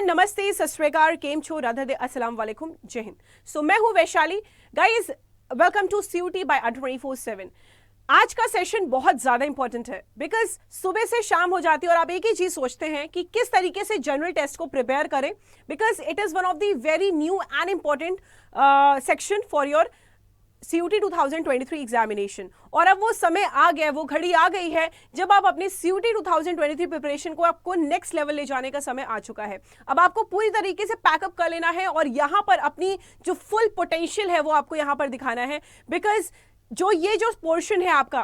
नमस्ते, सत श्री अकाल, केम छो, राधे राधे, अस्सलाम वालेकुम, जय हिंद। सो मैं हूं Vaishali. Guys, welcome to CUT by 24/7। आज का सेशन बहुत ज्यादा इंपॉर्टेंट है बिकॉज सुबह से शाम हो जाती है और आप एक ही चीज सोचते हैं कि किस तरीके से जनरल टेस्ट को प्रिपेयर करें, because it is one of the very new and important section for your CUT 2023 examination. और अब वो समय आ गया, वो घड़ी आ गई है जब आप अपने CUT 2023 प्रिपरेशन को आपको नेक्स्ट लेवल ले जाने का समय आ चुका है। अब आपको पूरी तरीके से पैकअप कर लेना है और यहाँ पर अपनी जो फुल पोटेंशियल है वो आपको यहाँ पर दिखाना है, बिकॉज ये जो पोर्शन है आपका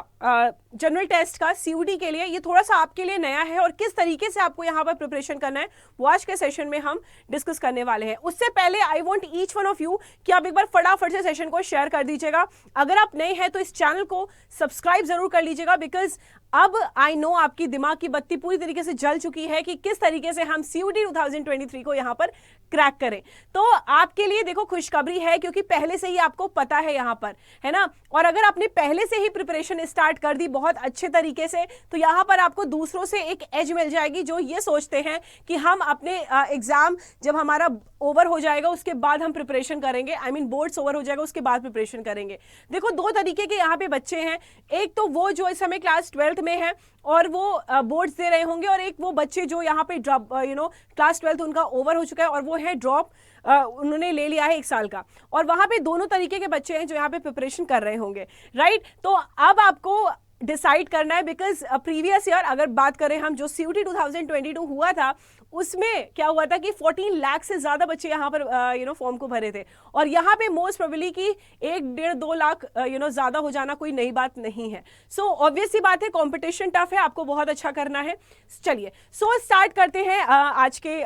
जनरल टेस्ट का CUT के लिए, ये थोड़ा सा आपके लिए नया है और किस तरीके से आपको यहाँ पर प्रिपरेशन करना है वो आज के सेशन में हम डिस्कस करने वाले हैं। उससे पहले I want each one of you कि आप एक बार फटाफट से सेशन को शेयर कर दीजिएगा। अगर आप नए हैं तो इस चैनल को सब्सक्राइब जरूर कर लीजिएगा, बिकॉज अब आई नो आपकी दिमाग की बत्ती पूरी तरीके से जल चुकी है कि किस तरीके से हम CUT 2023 को यहाँ पर क्रैक करें। तो आपके लिए देखो खुशखबरी है, क्योंकि पहले से ही आपको पता है यहाँ पर, है ना। और अगर आपने पहले से ही प्रिपरेशन स्टार्ट कर दी बहुत अच्छे तरीके से, तो यहाँ पर आपको दूसरों से एक एज मिल जाएगी जो ये सोचते हैं कि हम अपने एग्जाम जब हमारा ओवर हो जाएगा उसके बाद हम प्रिपरेशन करेंगे, आई मीन बोर्ड्स ओवर हो जाएगा उसके बाद प्रिपरेशन करेंगे। देखो दो तरीके के यहाँ पे बच्चे हैं, एक तो वो जो इस समय क्लास 12th में है और वो बोर्ड्स दे रहे होंगे, और एक वो बच्चे जो यहाँ पे ड्रॉप क्लास 12th उनका ओवर हो चुका है और वो है ड्रॉप, उन्होंने ले लिया है 1 साल का। और वहां पे दोनों तरीके के बच्चे हैं जो यहाँ पे प्रिपरेशन कर रहे होंगे, राइट। तो अब आपको डिसाइड करना है, बिकॉज प्रीवियस ईयर अगर बात करें हम, जो CUT 2022 हुआ था उसमें क्या हुआ था कि 14 लाख से ज्यादा बच्चे यहाँ पर फॉर्म को भरे थे, और यहाँ पे मोस्ट प्रोबेबली कि 1-1.5-2 लाख ज्यादा हो जाना कोई नई बात नहीं है। सो ऑब्वियस सी बात है, कंपटीशन टफ है, आपको बहुत अच्छा करना है। चलिए स्टार्ट करते हैं आज के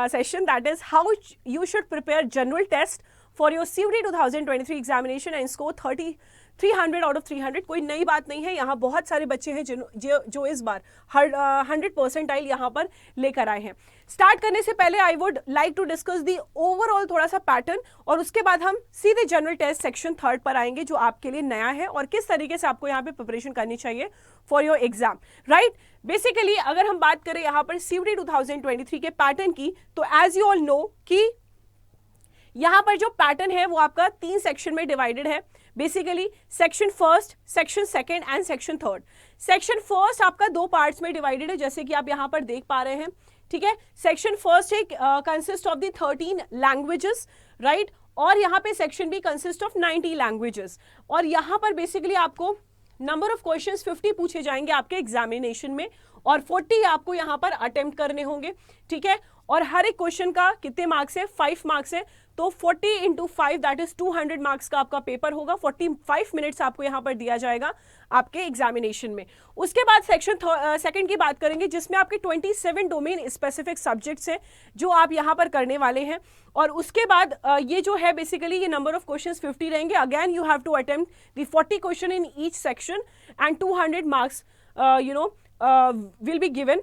session, that is how you should prepare general test for your CUT 2023 examination and score 300 out of 300। कोई नई बात नहीं है, यहाँ बहुत सारे बच्चे हैं जो इस बार 100% यहाँ पर लेकर आए हैं। स्टार्ट करने से पहले I would like to discuss the overall थोड़ा सा पैटर्न, और उसके बाद हम सीधे जनरल टेस्ट सेक्शन 3rd पर आएंगे जो आपके लिए नया है और किस तरीके से आपको यहाँ पे प्रिपरेशन करनी चाहिए for your exam, right. Basically अगर हम बात करें यहाँ पर CUT 2023 के पैटर्न की, तो एज यू ऑल नो कि यहाँ पर जो पैटर्न है वो आपका 3 सेक्शन में डिवाइडेड है। Basically section 1st, section 2nd and section 3rd। Section 1st आपका 2 पार्ट्स में डिवाइडेड है, जैसे कि आप यहाँ पर देख पा रहे हैं, ठीक है। सेक्शन 1st एक consist of the 13 languages, right, और यहाँ पे सेक्शन भी कंसिस्ट ऑफ 90 लैंग्वेजेस। और यहाँ पर बेसिकली आपको नंबर ऑफ क्वेश्चंस 50 पूछे जाएंगे आपके एग्जामिनेशन में, और 40 आपको यहाँ पर अटेम्प्ट करने होंगे, ठीक है। और हर एक क्वेश्चन का कितने मार्क्स है? 5 मार्क्स है, तो 40 into 5 दैट इज 200 मार्क्स का आपका पेपर होगा। 45 मिनट्स आपको यहाँ पर दिया जाएगा आपके एग्जामिनेशन में। उसके बाद सेक्शन 2nd की बात करेंगे, जिसमें आपके 27 डोमेन स्पेसिफिक सब्जेक्ट्स हैं जो आप यहाँ पर करने वाले हैं। और उसके बाद ये जो है बेसिकली ये नंबर ऑफ क्वेश्चंस 50 रहेंगे। Again you have to attempt the 40 question in each section and 200 marks will be given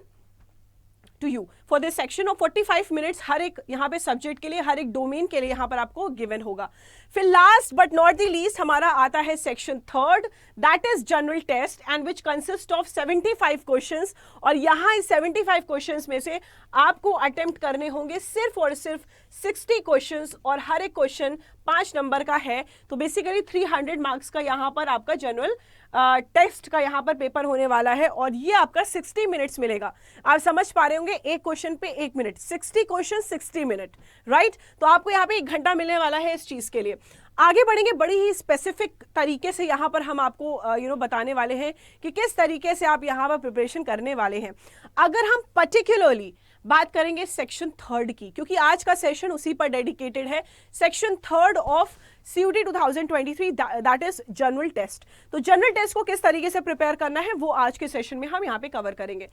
to you for this section of 45 minutes हर एक यहाँ पे सब्जेक्ट के लिए, हर एक डोमेन के लिए यहाँ पर आपको गिवन होगा। फिर last but not the least हमारा आता है section 3rd, that is general test and which consist of 75 questions. और यहाँ इस 75 क्वेश्चंस में से आपको अटेम्प्ट करने होंगे सिर्फ और सिर्फ 60 क्वेश्चंस, और हर एक क्वेश्चन 5 नंबर का है। तो बेसिकली 300 मार्क्स का यहाँ पर आपका जनरल टेस्ट का यहाँ पर पेपर होने वाला है, और ये आपका 60 मिनट्स मिलेगा। आप समझ पा रहे होंगे, एक क्वेश्चन पे 1 मिनट, 60 क्वेश्चन 60 मिनट, राइट। तो आपको यहाँ पे 1 घंटा मिलने वाला है इस चीज के लिए। आगे बढ़ेंगे, बड़ी ही स्पेसिफिक तरीके से यहाँ पर हम आपको बताने वाले हैं कि किस तरीके से आप यहाँ पर प्रिपरेशन करने वाले हैं। अगर हम पर्टिकुलरली बात करेंगे सेक्शन 3rd की, क्योंकि आज का सेशन उसी पर डेडिकेटेड है, section 3rd of CUT 2023 that is general test. तो जनरल टेस्ट को किस तरीके से प्रिपेयर करना है वो आज के सेशन में हम यहाँ पे कवर करेंगे।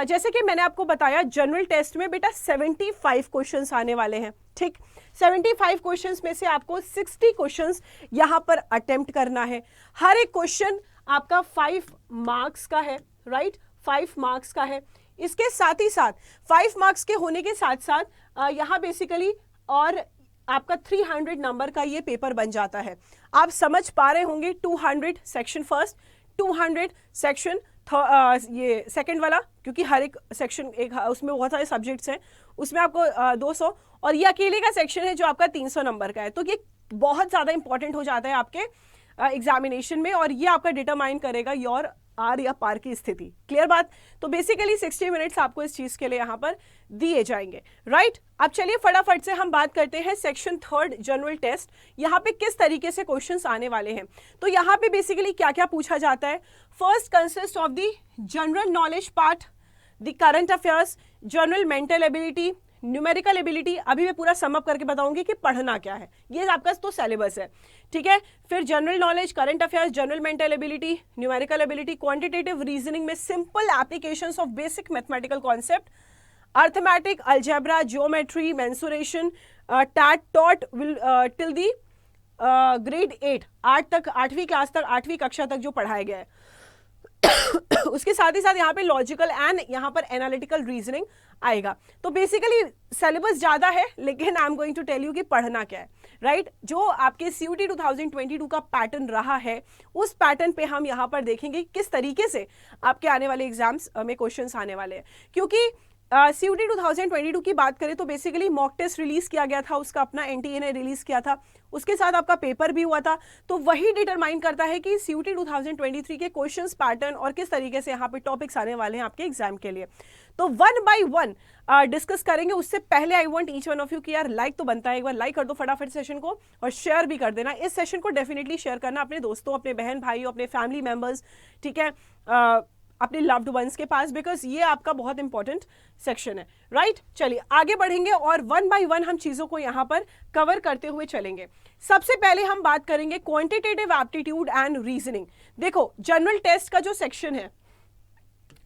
जैसे कि मैंने आपको बताया, जनरल टेस्ट में बेटा 75 क्वेश्चंस आने वाले हैं, ठीक। 75 क्वेश्चंस में से आपको 60 क्वेश्चंस यहाँ पर अटेम्प्ट करना है। हर एक क्वेश्चन आपका 5 मार्क्स का है, राइट, 5 मार्क्स का है। इसके साथ ही साथ 5 मार्क्स के होने के साथ साथ यहाँ बेसिकली और आपका 300 नंबर का ये पेपर बन जाता है। आप समझ पा रहे होंगे, 200 सेक्शन 1st, 200 सेक्शन ये सेकंड वाला, क्योंकि हर एक सेक्शन एक उसमें बहुत सारे सब्जेक्ट्स हैं, उसमें आपको 200, और ये अकेले का सेक्शन है जो आपका 300 नंबर का है। तो ये बहुत ज़्यादा इंपॉर्टेंट हो जाता है आपके एग्जामिनेशन में, और ये आपका डिटरमाइन करेगा योर आर या पार की स्थिति। क्लियर बात? तो बेसिकली 60 मिनट्स आपको इस चीज के लिए यहाँ पर दिए जाएंगे, राइट? अब चलिए फटाफट से हम बात करते हैं सेक्शन 3 जनरल टेस्ट, यहाँ पे किस तरीके से क्वेश्चंस आने वाले हैं। तो यहाँ पे बेसिकली क्या क्या पूछा जाता है। First consist of the general knowledge part, the current affairs, general mental ability, numerical ability. अभी मैं पूरा समअप करके बताऊंगी कि पढ़ना क्या है, ये आपका तो सिलेबस है, ठीक है। फिर general knowledge, current affairs, general mental ability, numerical ability, quantitative reasoning में simple applications of basic mathematical concept, arithmetic, algebra, geometry, mensuration, that taught will till the grade 8, 8 तक, 8वीं क्लास तक, 8वीं कक्षा तक जो पढ़ाया गया है। उसके साथ ही साथ यहाँ पे लॉजिकल एंड यहाँ पर एनालिटिकल रीजनिंग आएगा। तो बेसिकली सिलेबस ज्यादा है, लेकिन I am going to tell you कि पढ़ना क्या है, राइट? जो आपके CUET 2022 का पैटर्न रहा है, उस पैटर्न पे हम यहाँ पर देखेंगे किस तरीके से आपके आने वाले एग्जाम्स में क्वेश्चंस आने वाले हैं। क्योंकि CUET 2022 की बात करें तो बेसिकली मॉक टेस्ट रिलीज किया गया था, उसका अपना NTA ने रिलीज किया था, उसके साथ आपका पेपर भी हुआ था। तो वही डिटरमाइन करता है कि CUET 2023 के क्वेश्चंस पैटर्न और किस तरीके से यहाँ पे टॉपिक्स आने वाले हैं आपके एग्जाम के लिए। तो 1 by 1 डिस्कस करेंगे। उससे पहले I want each one of you कि यार लाइक तो बनता है, एक बार लाइक कर दो फटाफट सेशन को, और शेयर भी कर देना। इस सेशन को डेफिनेटली शेयर करना अपने दोस्तों, अपने बहन भाइयों, अपने फैमिली मेंबर्स, ठीक है, अपने लव्ड वंस के पास, बिकॉज ये आपका बहुत इंपॉर्टेंट सेक्शन है, राइट? चलिए आगे बढ़ेंगे और 1 by 1 हम चीजों को यहाँ पर कवर करते हुए चलेंगे। सबसे पहले हम बात करेंगे क्वांटिटेटिव एप्टीट्यूड एंड रीजनिंग। देखो जनरल टेस्ट का जो सेक्शन है,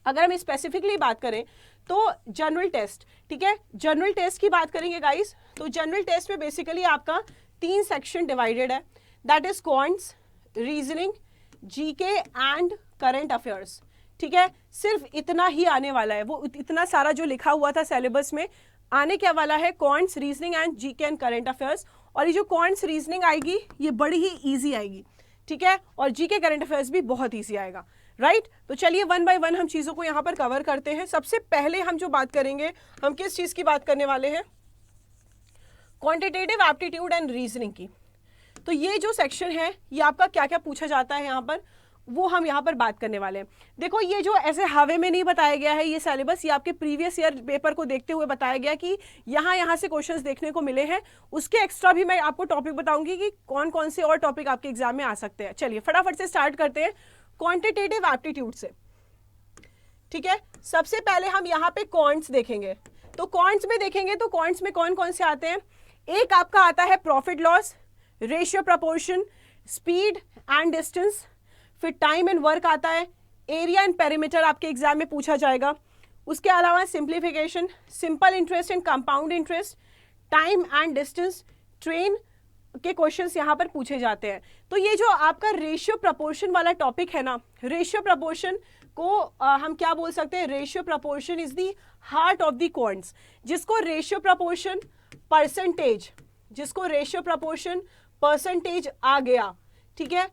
अगर हम स्पेसिफिकली बात करें तो जनरल टेस्ट, ठीक है, जनरल टेस्ट की बात करेंगे गाइस, तो जनरल टेस्ट में बेसिकली आपका 3 सेक्शन डिवाइडेड है, that is quants, reasoning, GK and current affairs, ठीक है। सिर्फ इतना ही आने वाला है, वो इतना सारा जो लिखा हुआ था सिलेबस में आने क्या वाला है, quants, reasoning and GK and current affairs. और ये जो क्वांट्स रीजनिंग आएगी ये बड़ी ही इजी आएगी, ठीक है, और जीके करंट अफेयर्स भी बहुत इजी आएगा, राइट? तो चलिए 1 by 1 हम चीजों को यहाँ पर कवर करते हैं। सबसे पहले हम जो बात करेंगे, हम किस चीज की बात करने वाले हैं, क्वांटिटेटिव एप्टीट्यूड एंड रीजनिंग की। तो ये जो सेक्शन है ये आपका क्या क्या पूछा जाता है यहाँ पर, वो हम यहाँ पर बात करने वाले हैं। देखो ये जो ऐसे हवे में नहीं बताया गया है ये सिलेबस, ये आपके प्रीवियस ईयर पेपर को देखते हुए बताया गया कि यहाँ से क्वेश्चंस देखने को मिले हैं। उसके एक्स्ट्रा भी मैं आपको टॉपिक बताऊंगी कि कौन कौन से और टॉपिक आपके एग्जाम में आ सकते हैं। चलिए फटाफट से स्टार्ट करते हैं क्वांटिटेटिव एप्टीट्यूड से, ठीक है। सबसे पहले हम यहाँ पे क्वांट्स देखेंगे। तो क्वांट्स में देखेंगे तो क्वांट्स में कौन कौन से आते हैं, एक आपका आता है profit loss, ratio proportion, speed and distance, फिर टाइम एंड वर्क आता है, एरिया एंड पेरीमीटर आपके एग्जाम में पूछा जाएगा। उसके अलावा simplification, simple interest and compound interest, time and distance, train के क्वेश्चंस यहाँ पर पूछे जाते हैं। तो ये जो आपका रेशियो प्रपोर्शन वाला टॉपिक है ना, रेशियो प्रपोर्शन को हम क्या बोल सकते हैं, ratio proportion is the heart of the quants. जिसको रेशियो प्रपोर्शन परसेंटेज, जिसको रेशियो प्रपोर्शन परसेंटेज आ गया, ठीक है,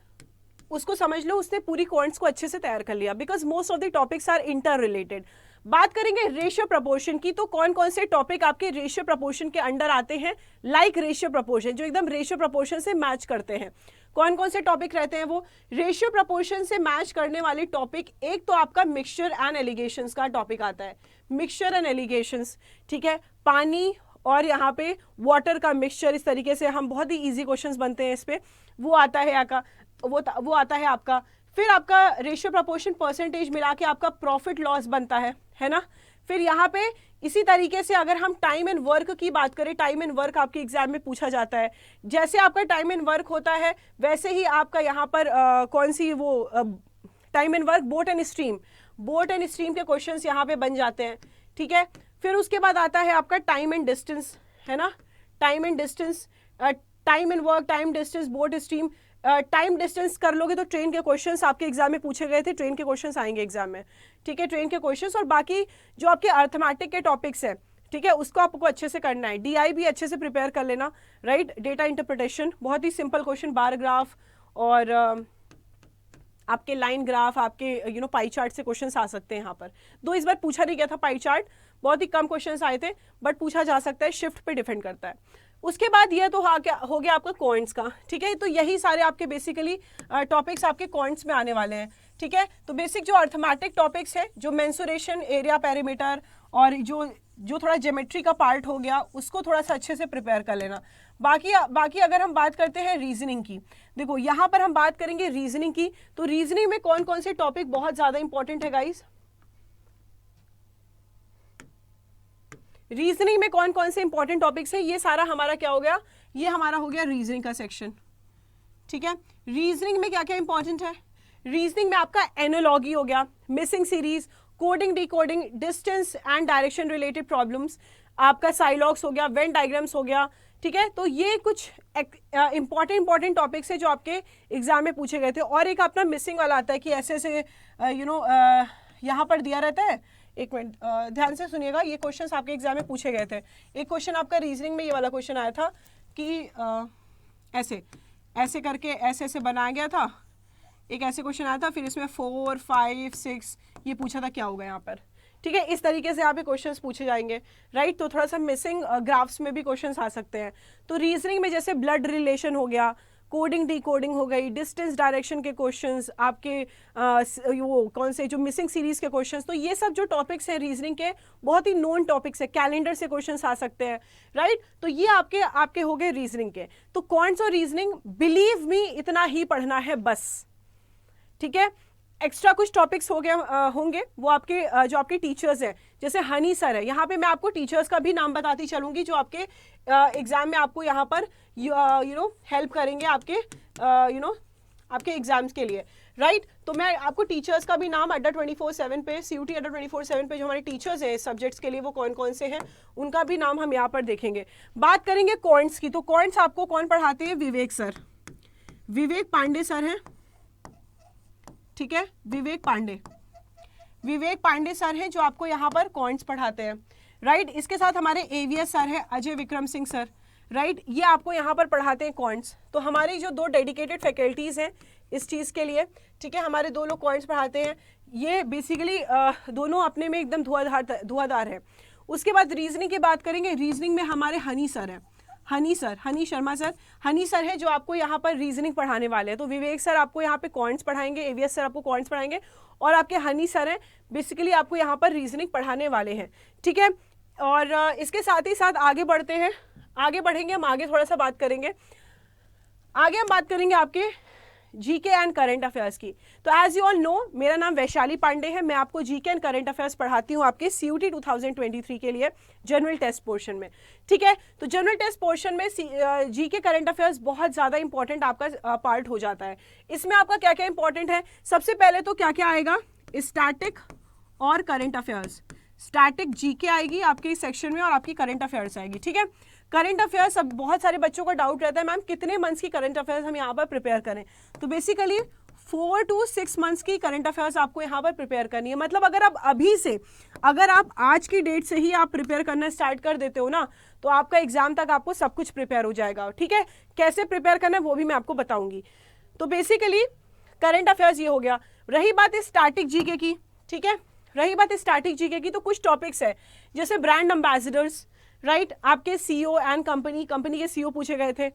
उसको समझ लो उसने पूरी क्वांट्स को अच्छे से तैयार कर लिया, because most of the topics are inter related. बात करेंगे रेशियो प्रपोर्शन की, तो कौन कौन से टॉपिक आपके रेशियो प्रपोर्शन के अंडर आते हैं, लाइक रेशियो प्रपोर्शन, जो एकदम रेशियो प्रपोर्शन से मैच करते हैं। कौन कौन से टॉपिक रहते हैं वो रेशियो प्रपोर्शन से मैच करने वाले टॉपिक, एक तो आपका मिक्सचर एंड एलिगेशंस का टॉपिक आता है, मिक्सचर एंड एलिगेशंस, ठीक है, पानी और यहाँ पे वाटर का मिक्सचर, इस तरीके से हम बहुत ही इजी क्वेश्चंस बनते हैं इस पे, वो आता है वो आता है आपका। फिर आपका रेशियो प्रपोर्शन परसेंटेज मिला के आपका प्रॉफिट लॉस बनता है ना। फिर यहाँ पे इसी तरीके से अगर हम टाइम एंड वर्क की बात करें, टाइम एंड वर्क आपके एग्जाम में पूछा जाता है। जैसे आपका टाइम एंड वर्क होता है वैसे ही आपका यहाँ पर कौन सी वो time and work, boat and stream के क्वेश्चंस यहाँ पे बन जाते हैं, ठीक है। फिर उसके बाद आता है आपका टाइम एंड डिस्टेंस, है ना, time and distance, time and work, time distance, boat stream. Time distance कर लोगे तो ट्रेन के क्वेश्चंस आपके एग्जाम में पूछे गए थे, ट्रेन के क्वेश्चंस आएंगे एग्जाम में, ठीक है, ट्रेन के क्वेश्चंस। और बाकी जो आपके अर्थमेटिक के टॉपिक्स हैं, ठीक है, उसको आपको अच्छे से करना है। DI भी अच्छे से प्रिपेयर कर लेना, राइट। डेटा इंटरप्रिटेशन बहुत ही सिंपल क्वेश्चन, बार ग्राफ और आपके लाइन ग्राफ, आपके पाई चार्ट से क्वेश्चंस आ सकते हैं यहाँ पर। दो इस बार पूछा नहीं गया था पाई चार्ट, बहुत ही कम क्वेश्चंस आए थे, बट पूछा जा सकता है, शिफ्ट पे डिपेंड करता है। उसके बाद ये तो हो गया आपका कॉइंस का, ठीक है। तो यही सारे आपके बेसिकली टॉपिक्स आपके कॉइंस में आने वाले हैं, ठीक है। तो बेसिक जो अर्थमेटिक टॉपिक्स है, जो मेंसुरेशन, एरिया, पेरीमीटर और जो थोड़ा ज्योमेट्री का पार्ट हो गया, उसको थोड़ा सा अच्छे से प्रिपेयर कर लेना। बाकी अगर हम बात करते हैं रीजनिंग की, देखो यहाँ पर हम बात करेंगे रीजनिंग की। तो रीजनिंग में कौन कौन से टॉपिक बहुत ज्यादा इंपॉर्टेंट है गाइस? रीजनिंग में कौन कौन से इंपॉर्टेंट टॉपिक्स है, ये सारा हमारा क्या हो गया, ये हमारा हो गया रीजनिंग का सेक्शन, ठीक है। रीजनिंग में क्या क्या इंपॉर्टेंट है? रीजनिंग में आपका एनालॉजी हो गया, missing series, coding, decoding, distance and direction related problems, आपका साइलॉग्स हो गया, वेन डायग्राम्स हो गया, ठीक है। तो ये कुछ इंपॉर्टेंट टॉपिक्स है जो आपके एग्जाम में पूछे गए थे। और एक अपना मिसिंग वाला आता है कि ऐसे यहाँ पर दिया रहता है, एक मिनट ध्यान से सुनिएगा, ये क्वेश्चंस आपके एग्जाम में पूछे गए थे। एक क्वेश्चन आपका रीजनिंग में ये वाला क्वेश्चन आया था कि ऐसे करके ऐसे बनाया गया था, एक ऐसे क्वेश्चन आया था, फिर इसमें 4, 5, 6 ये पूछा था क्या होगा यहाँ पर, ठीक है। इस तरीके से यहाँ पे क्वेश्चंस पूछे जाएंगे, राइट। तो थोड़ा सा मिसिंग ग्राफ्स में भी क्वेश्चंस आ सकते हैं। तो रीजनिंग में जैसे ब्लड रिलेशन हो गया, कोडिंग, डिकोडिंग हो गई, डिस्टेंस डायरेक्शन के क्वेश्चंस, आपके वो कौन से जो मिसिंग सीरीज के क्वेश्चंस, तो ये सब जो टॉपिक्स हैं रीजनिंग के, बहुत ही नोन टॉपिक्स है। कैलेंडर से क्वेश्चंस आ सकते हैं, राइट। तो ये आपके हो गए रीजनिंग के। तो कौन सा रीजनिंग, बिलीव मी, इतना ही पढ़ना है बस, ठीक है। एक्स्ट्रा कुछ टॉपिक्स हो गए होंगे, वो आपके जो आपके टीचर्स हैं, जैसे हनी सर है, यहाँ पे मैं आपको टीचर्स का भी नाम बताती चलूंगी जो आपके एग्जाम में आपको यहाँ पर हेल्प करेंगे आपके आपके एग्जाम्स के लिए, राइट। तो मैं आपको टीचर्स का भी नाम अड्डा 24/7 पे, CUT अड्डा 24/7 पे जो हमारे टीचर्स हैं सब्जेक्ट्स के लिए, वो कौन कौन से हैं, उनका भी नाम हम यहाँ पर देखेंगे। बात करेंगे कॉइंट्स की। तो कॉइंट्स आपको कौन पढ़ाते हैं? विवेक सर, विवेक पांडे सर हैं, ठीक है। विवेक पांडे सर हैं जो आपको यहाँ पर कॉइंट्स पढ़ाते हैं, राइट। इसके साथ हमारे AVS सर हैं, अजय विक्रम सिंह सर, राइट। ये आपको यहाँ पर पढ़ाते हैं कॉइंट्स। तो हमारी जो 2 डेडिकेटेड फैकल्टीज हैं इस चीज़ के लिए, ठीक है, हमारे 2 लोग कॉइंट्स पढ़ाते हैं। ये बेसिकली दोनों अपने में एकदम धुआंधार है। उसके बाद रीजनिंग की बात करेंगे। रीजनिंग में हमारे हनी सर हैं, हनी शर्मा सर, हनी सर है जो आपको यहाँ पर रीजनिंग पढ़ाने वाले हैं। तो विवेक सर आपको यहाँ पे कॉइंट्स पढ़ाएंगे, AVS सर आपको कॉइंट्स पढ़ाएंगे, और आपके हनी सर हैं बेसिकली आपको यहाँ पर रीजनिंग पढ़ाने वाले हैं, ठीक है। और इसके साथ ही साथ आगे बढ़ते हैं, आगे बढ़ेंगे हम, आगे थोड़ा सा बात करेंगे। आगे हम बात करेंगे आपके जीके एंड करंट अफेयर्स की। तो एज यू ऑल नो, मेरा नाम वैशाली पांडे है, मैं आपको जीके एंड करंट अफेयर्स पढ़ाती हूँ आपके CUT 2023 के लिए जनरल टेस्ट पोर्शन में, ठीक है। तो जनरल टेस्ट पोर्शन में जीके करंट अफेयर्स बहुत ज़्यादा इंपॉर्टेंट आपका पार्ट हो जाता है। इसमें आपका क्या क्या इंपॉर्टेंट है? सबसे पहले तो क्या क्या आएगा? स्टैटिक और करंट अफेयर्स। स्टैटिक जीके आएगी आपके इस सेक्शन में, और आपकी करंट अफेयर्स आएगी, ठीक है। करंट अफेयर्स, अब बहुत सारे बच्चों का डाउट रहता है मैम कितने मंथ्स की करंट अफेयर्स हम यहाँ पर प्रिपेयर करें। तो बेसिकली 4 to 6 मंथ्स की करंट अफेयर्स आपको यहाँ पर प्रिपेयर करनी है। मतलब अगर आप अभी से, अगर आप आज की डेट से ही आप प्रिपेयर करना स्टार्ट कर देते हो ना, तो आपका एग्जाम तक आपको सब कुछ प्रिपेयर हो जाएगा, ठीक है। कैसे प्रिपेयर करना है वो भी मैं आपको बताऊंगी। तो बेसिकली करंट अफेयर्स ये हो गया। रही बात स्टैटिक जीके की, ठीक है, रही बात स्टैटिक जीके की, तो कुछ टॉपिक्स है जैसे ब्रांड एम्बेसडर्स, राइट। आपके CEO एंड कंपनी के CEO पूछे गए थे,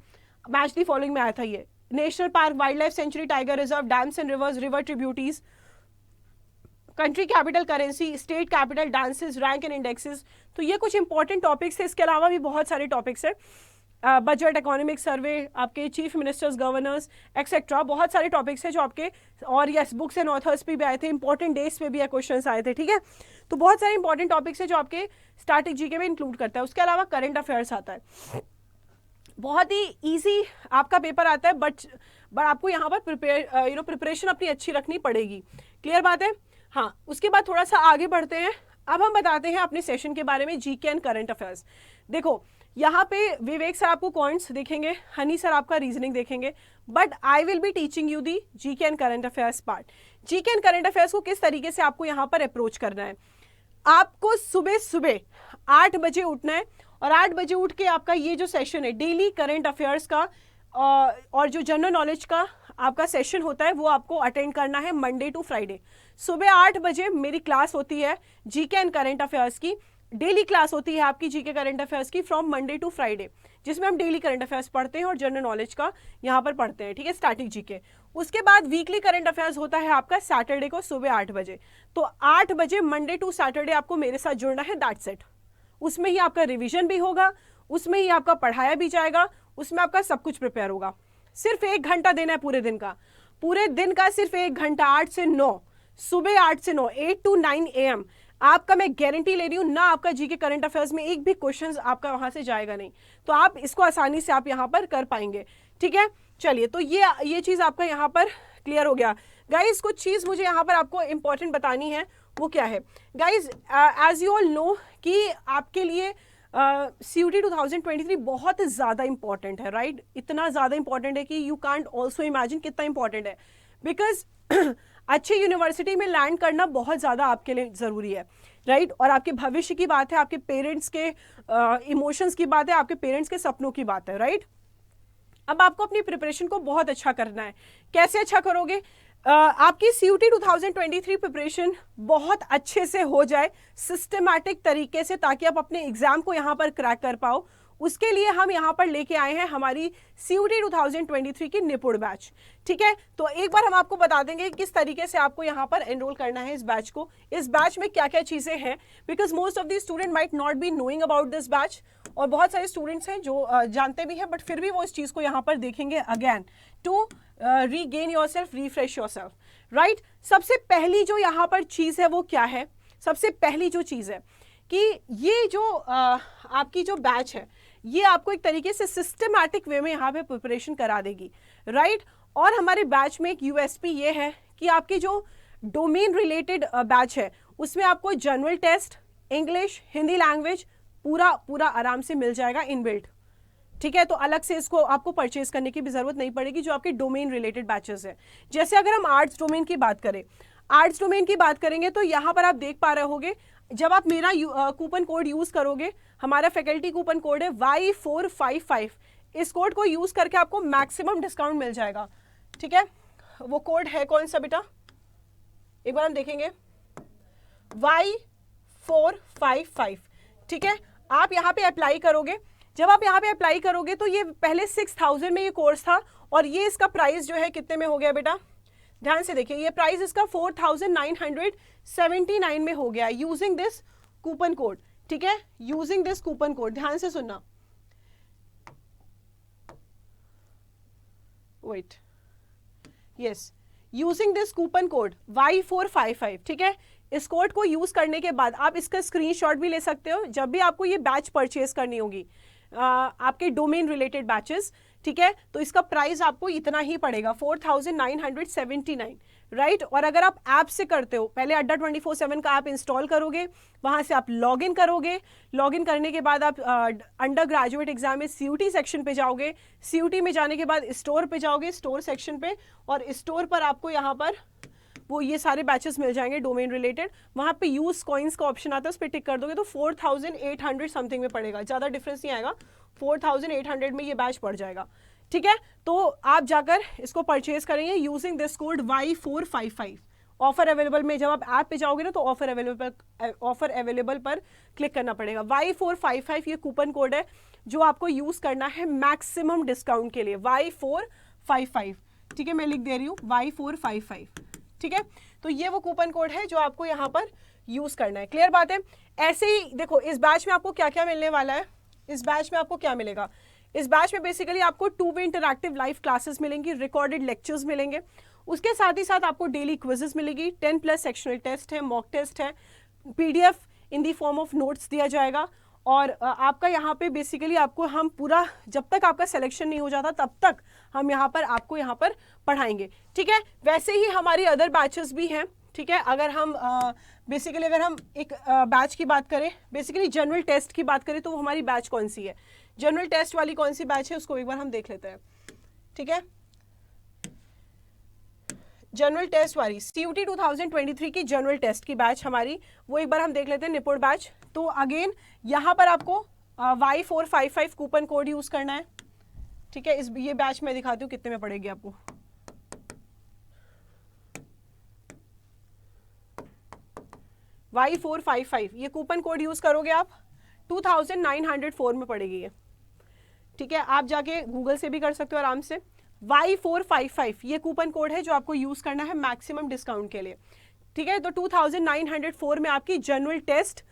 मैच दी फॉलोइंग में आया था ये। National park, wild life sanctuary, tiger reserve, dams and rivers, river tributaries, country capital currency, state capital, dances, rank and indexes. तो ये कुछ इंपॉर्टेंट टॉपिक्स है। इसके अलावा भी बहुत सारे टॉपिक्स है, बजट, इकोनॉमिक सर्वे, आपके चीफ मिनिस्टर्स, गवर्नर्स एक्सेट्रा, बहुत सारे टॉपिक्स है जो आपके, और यस बुक्स एंड ऑथर्स पे भी आए थे, इंपॉर्टेंट डेज पे भी क्वेश्चंस आए थे, ठीक है। तो बहुत सारे इंपॉर्टेंट टॉपिक्स है जो आपके स्टैटिक जीके में इंक्लूड करता है। उसके अलावा करंट अफेयर्स आता है, बहुत ही इजी आपका पेपर आता है, बट आपको यहाँ पर प्रिपरेशन अपनी अच्छी रखनी पड़ेगी। क्लियर बात है? हाँ। उसके बाद थोड़ा सा आगे बढ़ते हैं। अब हम बताते हैं अपने सेशन के बारे में, जीके एंड करंट अफेयर्स। देखो यहाँ पे विवेक सर आपको कॉइंट्स देखेंगे, हनी सर आपका रीजनिंग देखेंगे, but I will be teaching you the GK and current affairs part. GK and current affairs को किस तरीके से आपको यहाँ पर अप्रोच करना है। आपको सुबह 8 बजे उठना है, और 8 बजे उठ के आपका ये जो सेशन है डेली करंट अफेयर्स का और जो जनरल नॉलेज का आपका सेशन होता है वो आपको अटेंड करना है मंडे टू फ्राइडे। सुबह 8 बजे मेरी क्लास होती है जीके एंड करंट अफेयर्स की, डेली क्लास होती है आपकी जीके करंट अफेयर्स की फ्रॉम मंडे टू फ्राइडे, जिसमें हम डेली करंट अफेयर्स पढ़ते हैं और जनरल नॉलेज का यहाँ पर पढ़ते हैं, ठीक है, स्टैटिक जीके। उसके बाद वीकली करंट अफेयर्स होता है आपका सैटरडे को सुबह 8 बजे। तो 8 बजे मंडे टू सैटरडे आपको मेरे साथ जुड़ना है, दैट्स इट। उसमें ही आपका रिविजन भी होगा, उसमें ही आपका पढ़ाया भी जाएगा, उसमें आपका सब कुछ प्रिपेयर होगा। सिर्फ 1 घंटा देना है पूरे दिन का, पूरे दिन का सिर्फ 1 घंटा, 8 से 9, सुबह 8 से 9, 8 to 9 AM आपका। मैं गारंटी ले रही हूँ ना, आपका जीके करंट अफेयर्स में एक भी क्वेश्चन आपका वहां से जाएगा नहीं। तो आप इसको आसानी से आप यहाँ पर कर पाएंगे, ठीक है। चलिए, तो ये चीज आपका यहाँ पर क्लियर हो गया। गाइज कुछ चीज मुझे यहाँ पर आपको इंपॉर्टेंट बतानी है, वो क्या है guys, as you all know कि आपके लिए CUT 2023 बहुत ज़्यादा इंपॉर्टेंट है, राइट? इतना ज़्यादा इंपॉर्टेंट है कि यू कांट ऑल्सो इमेजिन कितना इंपॉर्टेंट है, बिकॉज अच्छे यूनिवर्सिटी में लैंड करना बहुत ज़्यादा आपके लिए ज़रूरी है, राइट? और आपके भविष्य की बात है, आपके पेरेंट्स के इमोशंस की बात है, आपके पेरेंट्स के सपनों की बात है, राइट? अब आपको अपनी प्रिपरेशन को बहुत अच्छा करना है। कैसे अच्छा करोगे? आपकी CUT 2023 प्रिपरेशन बहुत अच्छे से हो जाए सिस्टमैटिक तरीके से, ताकि आप अपने एग्जाम को यहाँ पर क्रैक कर पाओ। उसके लिए हम यहाँ पर लेके आए हैं हमारी CUT 2023 की निपुण बैच, ठीक है। तो एक बार हम आपको बता देंगे किस तरीके से आपको यहाँ पर एनरोल करना है इस बैच को, इस बैच में क्या क्या चीज़ें हैं, because most of the student might not be knowing about this batch, और बहुत सारे स्टूडेंट्स हैं जो जानते भी हैं, बट फिर भी वो इस चीज़ को यहाँ पर देखेंगे again to regain your self, refresh your self, right? सबसे पहली जो यहाँ पर चीज़ है वो क्या है? सबसे पहली जो चीज़ है कि ये जो आपकी जो बैच है, ये आपको एक तरीके से सिस्टमैटिक वे में यहाँ पे प्रिपरेशन करा देगी, राइट? और हमारे बैच में एक USP ये है कि आपकी जो डोमेन रिलेटेड बैच है उसमें आपको general test, English, Hindi language पूरा आराम से मिल जाएगा इनबिल्ट, ठीक है। तो अलग से इसको आपको परचेज करने की भी जरूरत नहीं पड़ेगी, जो आपके डोमेन रिलेटेड बैचेस है। जैसे अगर हम आर्ट्स डोमेन की बात करें, आर्ट्स डोमेन की बात करेंगे तो यहाँ पर आप देख पा रहे होगे, जब आप मेरा कूपन कोड यूज करोगे, हमारा फैकल्टी कूपन कोड है Y455, इस कोड को यूज करके आपको मैक्सिमम डिस्काउंट मिल जाएगा, ठीक है। वो कोड है कौन सा बेटा? एक बार हम देखेंगे, Y455, ठीक है। आप यहाँ पे अप्लाई करोगे, जब आप यहाँ पे अप्लाई करोगे तो ये पहले 6000 में ये कोर्स था, और ये इसका प्राइस जो है कितने में हो गया बेटा? ध्यान से देखिए, ये प्राइस इसका 4979 में हो गया यूजिंग दिस कूपन कोड, ठीक है, यूजिंग दिस कूपन कोड। ध्यान से सुनना, wait, yes, using this coupon code Y455, ठीक है। इस कोड को यूज करने के बाद आप इसका स्क्रीनशॉट भी ले सकते हो जब भी आपको ये बैच परचेज करनी होगी, आपके डोमेन रिलेटेड बैचेस, ठीक है। तो इसका प्राइस आपको इतना ही पड़ेगा, 4979, राइट? और अगर आप ऐप से करते हो, पहले अड्डा 24/7 का ऐप इंस्टॉल करोगे, वहां से आप लॉग इन करोगे, लॉग इन करने के बाद आप अंडर ग्रेजुएट एग्जाम में CUT सेक्शन पे जाओगे, CUT में जाने के बाद स्टोर पे जाओगे, स्टोर सेक्शन पे, और स्टोर पर आपको यहाँ पर वो ये सारे बैचेस मिल जाएंगे डोमेन रिलेटेड। वहाँ पे यूज कॉइन्स का ऑप्शन आता है, उस पर टिक कर दोगे तो 4800 समथिंग में पड़ेगा, ज़्यादा डिफरेंस नहीं आएगा, 4800 में ये बैच पड़ जाएगा, ठीक है। तो आप जाकर इसको परचेज करेंगे using this code Y455। Offer available में जब आप ऐप पे जाओगे ना तो ऑफर अवेलेबल पर क्लिक करना पड़ेगा। Y455 ये कूपन कोड है जो आपको यूज करना है मैक्सिमम डिस्काउंट के लिए, Y455, ठीक है। मैं लिख दे रही हूँ Y455, ठीक है। तो ये वो कूपन कोड है जो आपको यहाँ पर यूज करना है, क्लियर बात है। ऐसे ही देखो, इस बैच में आपको क्या क्या मिलने वाला है, इस बैच में आपको क्या मिलेगा? इस बैच में बेसिकली आपको 2 वे इंटरैक्टिव लाइव क्लासेस मिलेंगी, रिकॉर्डेड लेक्चर्स मिलेंगे, उसके साथ ही साथ आपको डेली क्विजेस मिलेगी, 10+ सेक्शनल टेस्ट है, मॉक टेस्ट है, PDF in the form of notes दिया जाएगा, और आपका यहाँ पे बेसिकली आपको हम पूरा, जब तक आपका सिलेक्शन नहीं हो जाता तब तक हम यहाँ पर आपको यहाँ पर पढ़ाएंगे, ठीक है। वैसे ही हमारी अदर बैचेस भी हैं, ठीक है। अगर हम बेसिकली अगर हम एक बैच की बात करें, बेसिकली जनरल टेस्ट की बात करें, तो वो हमारी बैच कौन सी है, जनरल टेस्ट वाली कौन सी बैच है, उसको एक बार हम देख लेते हैं, ठीक है। जनरल टेस्ट वाली CUT 2023 की जनरल टेस्ट की बैच हमारी, वो एक बार हम देख लेते हैं, निपुण बैच। तो अगेन यहाँ पर आपको Y455 कूपन कोड यूज करना है, ठीक है। ये बैच मैं दिखाती हूँ कितने में पड़ेगी आपको। Y455, ये कूपन कोड यूज़ करोगे आप 2904 में पड़ेगी ये, ठीक है। आप जाके गूगल से भी कर सकते हो आराम से। Y455 ये कूपन कोड है जो आपको यूज़ करना है मैक्सिमम डिस्काउंट के लिए, ठीक है। तो 2904 में आपकी जनरल टेस्ट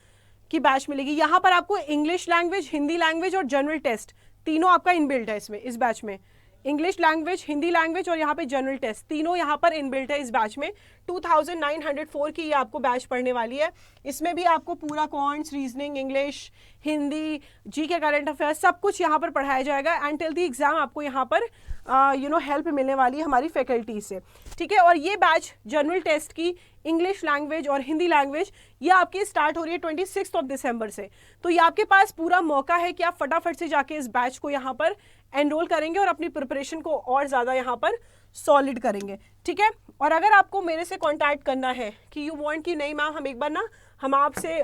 की बैच मिलेगी। यहाँ पर आपको इंग्लिश लैंग्वेज, हिंदी लैंग्वेज और जनरल टेस्ट तीनों आपका इनबिल्ट है इसमें, इस बैच में। इंग्लिश लैंग्वेज, हिंदी लैंग्वेज और यहाँ पे जनरल टेस्ट तीनों यहाँ पर इनबिल्ट है इस बैच में। 2904 की ये आपको बैच पढ़ने वाली है। इसमें भी आपको पूरा क्वांट्स, रीजनिंग, इंग्लिश, हिंदी, जी के करंट अफेयर्स सब कुछ यहाँ पर पढ़ाया जाएगा। एंड टिल द एग्जाम आपको यहाँ पर हेल्प मिलने वाली है हमारी फैकल्टी से, ठीक है। और ये बैच जनरल टेस्ट की इंग्लिश लैंग्वेज और हिंदी लैंग्वेज ये आपकी स्टार्ट हो रही है 26 दिसंबर से। तो ये आपके पास पूरा मौका है कि आप फटाफट से जाके इस बैच को यहाँ पर एनरोल करेंगे और अपनी प्रिपरेशन को और ज़्यादा यहाँ पर सॉलिड करेंगे, ठीक है। और अगर आपको मेरे से कांटेक्ट करना है कि यू वांट कि नहीं मैम हम एक बार ना हम आपसे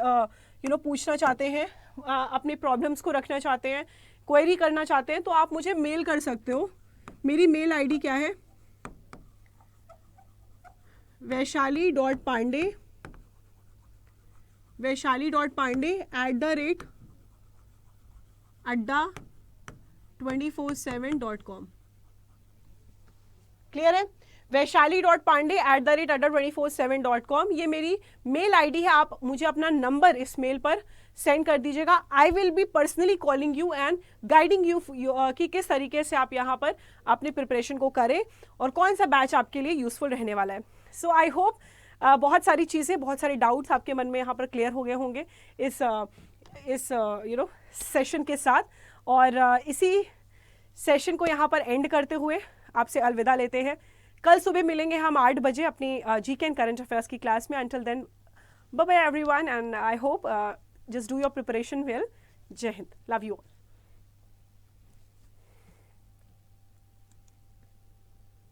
पूछना चाहते हैं, अपने प्रॉब्लम्स को रखना चाहते हैं, क्वेरी करना चाहते हैं, तो आप मुझे मेल कर सकते हो। मेरी मेल आईडी क्या है, vaishali.pandey@adda247.com। क्लियर है? vaishali.pandey@adda247.com ये मेरी मेल आईडी है। आप मुझे अपना नंबर इस मेल पर सेंड कर दीजिएगा। I will be personally calling you and guiding you कि किस तरीके से आप यहाँ पर अपनी प्रिपरेशन को करें और कौन सा बैच आपके लिए यूजफुल रहने वाला है। सो आई होप बहुत सारी चीज़ें, बहुत सारे डाउट्स आपके मन में यहाँ पर क्लियर हो गए होंगे इस सेशन के साथ। और इसी सेशन को यहाँ पर एंड करते हुए आपसे अलविदा लेते हैं। कल सुबह मिलेंगे हम 8 बजे अपनी जीके एंड करंट अफेयर्स की क्लास में। Until then bye bye everyone and I hope just do your preparation well. जय हिंद, लव यू ऑल।